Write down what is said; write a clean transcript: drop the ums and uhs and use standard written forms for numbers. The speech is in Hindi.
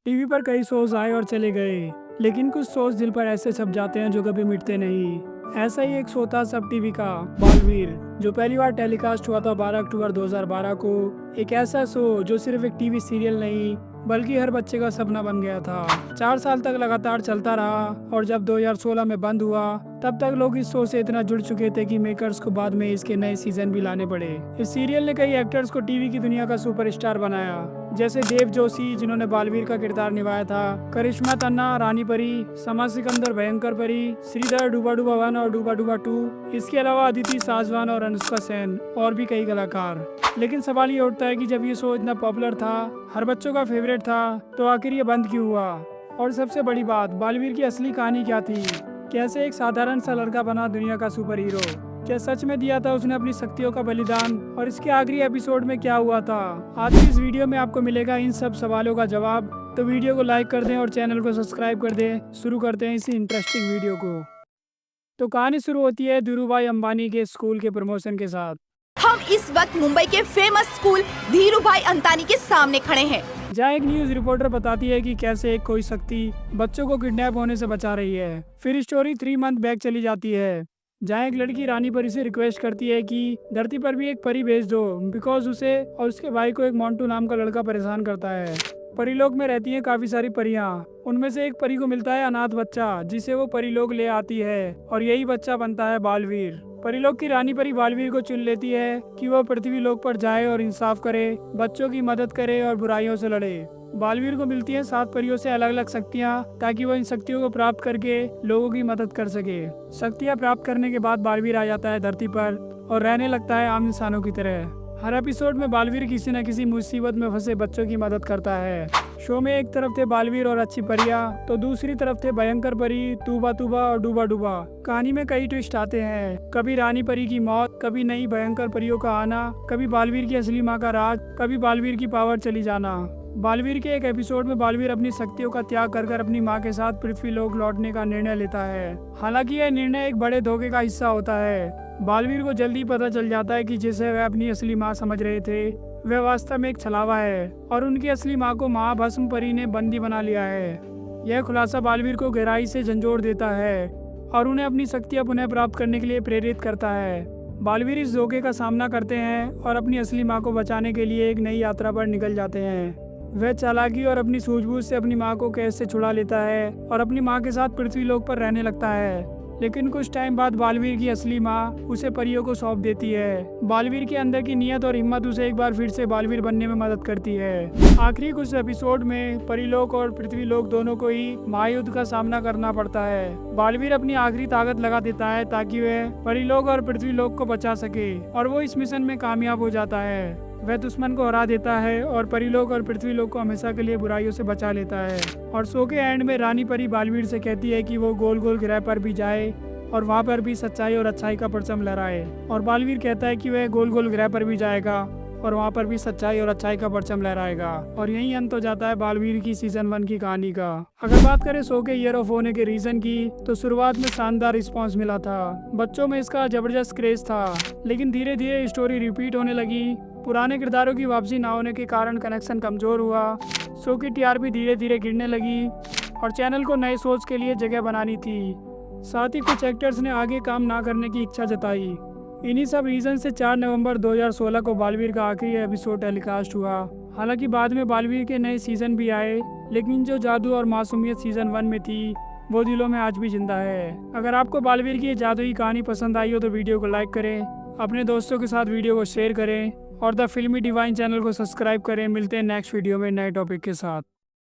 टीवी पर कई शोज आए और चले गए, लेकिन कुछ शोज दिल पर ऐसे छप जाते हैं जो कभी मिटते नहीं। ऐसा ही एक शो था सब टीवी का बालवीर, जो पहली बार टेलीकास्ट हुआ था 12 अक्टूबर 2012 को। एक ऐसा शो जो सिर्फ एक टीवी सीरियल नहीं बल्कि हर बच्चे का सपना बन गया था। 4 साल तक लगातार चलता रहा और जब 2016 में बंद हुआ तब तक लोग इस शो से इतना जुड़ चुके थे कि मेकर्स को बाद में इसके नए सीजन भी लाने पड़े। इस सीरियल ने कई एक्टर्स को टीवी की दुनिया का सुपरस्टार बनाया, जैसे देव जोशी जिन्होंने बालवीर का किरदार निभाया था, करिश्मा तन्ना रानी परी, समा सिकंदर भयंकर परी, श्रीधर डूबा डूबा 1 और डूबा डूबा 2, इसके अलावा अदिति साजवान और अनुष्का सेन और भी कई कलाकार। लेकिन सवाल ये उठता है कि जब ये शो इतना पॉपुलर था, हर बच्चों का फेवरेट था, तो आखिर ये बंद क्यों हुआ? और सबसे बड़ी बात, बालवीर की असली कहानी क्या थी? कैसे एक साधारण सा लड़का बना दुनिया का सुपर हीरो? क्या सच में दिया था उसने अपनी शक्तियों का बलिदान? और इसके आखिरी एपिसोड में क्या हुआ था? आज की इस वीडियो में आपको मिलेगा इन सब सवालों का जवाब। तो वीडियो को लाइक कर दें और चैनल को सब्सक्राइब कर दें। शुरू करते हैं इसी इंटरेस्टिंग वीडियो को। तो कहानी शुरू होती है धीरूभाई अंबानी के स्कूल के प्रमोशन के साथ। हम इस वक्त मुंबई के फेमस स्कूल धीरूभाई अंतानी के सामने खड़े हैं, जहाँ एक न्यूज रिपोर्टर बताती है कि कैसे एक कोई शक्ति बच्चों को किडनैप होने से बचा रही है। फिर स्टोरी 3 मंथ बैक चली जाती है, जहाँ एक लड़की रानी परी से रिक्वेस्ट करती है कि धरती पर भी एक परी भेज दो, बिकॉज उसे और उसके भाई को एक मोंटू नाम का लड़का परेशान करता है। परीलोक में रहती हैं काफी सारी परियां, उनमें से एक परी को मिलता है अनाथ बच्चा, जिसे वो परीलोक ले आती है और यही बच्चा बनता है बालवीर। परीलोक की रानी परी बालवीर को चुन लेती है कि वह पृथ्वी लोक पर जाए और इंसाफ करे, बच्चों की मदद करे और बुराइयों से लड़े। बालवीर को मिलती है 7 परियों से अलग अलग शक्तियाँ, ताकि वह इन शक्तियों को प्राप्त करके लोगों की मदद कर सके। शक्तियाँ प्राप्त करने के बाद बालवीर आ जाता है धरती पर और रहने लगता है आम इंसानों की तरह। हर एपिसोड में बालवीर किसी न किसी मुसीबत में फंसे बच्चों की मदद करता है। शो में एक तरफ थे बालवीर और अच्छी परियां, तो दूसरी तरफ थे भयंकर परी, तूबा तूबा और डूबा डूबा। कहानी में कई ट्विस्ट आते हैं, कभी रानी परी की मौत, कभी नई भयंकर परियों का आना, कभी बालवीर की असली माँ का राज, कभी बालवीर की पावर चली जाना। बालवीर के एक एपिसोड में बालवीर अपनी शक्तियों का त्याग कर अपनी माँ के साथ पृथ्वी लोक लौटने का निर्णय लेता है। हालांकि यह निर्णय एक बड़े धोखे का हिस्सा होता है। बालवीर को जल्दी पता चल जाता है कि जिसे वह अपनी असली माँ समझ रहे थे, वह वास्तव में एक छलावा है और उनकी असली माँ को महाभस्म परी ने बंदी बना लिया है। यह खुलासा बालवीर को गहराई से झंझोड़ देता है और उन्हें अपनी शक्तियाँ पुनः प्राप्त करने के लिए प्रेरित करता है। बालवीर इस धोखे का सामना करते हैं और अपनी असली माँ को बचाने के लिए एक नई यात्रा पर निकल जाते हैं। वह चालाकी और अपनी सूझबूझ से अपनी माँ को कैद से छुड़ा लेता है और अपनी माँ के साथ पृथ्वी लोक पर रहने लगता है। लेकिन कुछ टाइम बाद बालवीर की असली माँ उसे परियों को सौंप देती है। बालवीर के अंदर की नियत और हिम्मत उसे एक बार फिर से बालवीर बनने में मदद करती है। आखिरी कुछ एपिसोड में परीलोक और पृथ्वी लोक दोनों को ही महायुद्ध का सामना करना पड़ता है। बालवीर अपनी आखिरी ताकत लगा देता है ताकि वह परीलोक और पृथ्वी लोक को बचा सके और वो इस मिशन में कामयाब हो जाता है। वह दुश्मन को हरा देता है और परीलोक और पृथ्वी लोक को हमेशा के लिए बुराइयों से बचा लेता है। और शो के एंड में रानी परी बालवीर से कहती है कि वो गोल गोल ग्रह पर भी जाए और वहाँ पर भी सच्चाई और अच्छाई का परचम लहराए। और बालवीर कहता है कि वह गोल गोल ग्रह पर भी जाएगा और वहाँ पर भी सच्चाई और अच्छाई का परचम लहराएगा। और यही अंत हो जाता है बालवीर की सीजन 1 की कहानी का। अगर बात करें शो के ईयर ऑफ होने के रीजन की, तो शुरुआत में शानदार रिस्पांस मिला था, बच्चों में इसका जबरदस्त क्रेज था। लेकिन धीरे धीरे स्टोरी रिपीट होने लगी, पुराने किरदारों की वापसी ना होने के कारण कनेक्शन कमजोर हुआ, शो की टीआरपी धीरे धीरे गिरने लगी और चैनल को नए सोच के लिए जगह बनानी थी। साथ ही कुछ एक्टर्स ने आगे काम ना करने की इच्छा जताई। इन्हीं सब रीजन से 4 नवंबर 2016 को बालवीर का आखिरी एपिसोड टेलीकास्ट हुआ। हालांकि बाद में बालवीर के नए सीजन भी आए, लेकिन जो जादू और मासूमियत सीजन 1 में थी वो दिलों में आज भी जिंदा है। अगर आपको बालवीर की ये जादुई कहानी पसंद आई हो तो वीडियो को लाइक करें, अपने दोस्तों के साथ वीडियो को शेयर करें और द फिल्मी डिवाइन चैनल को सब्सक्राइब करें। मिलते हैं नेक्स्ट वीडियो में नए टॉपिक के साथ।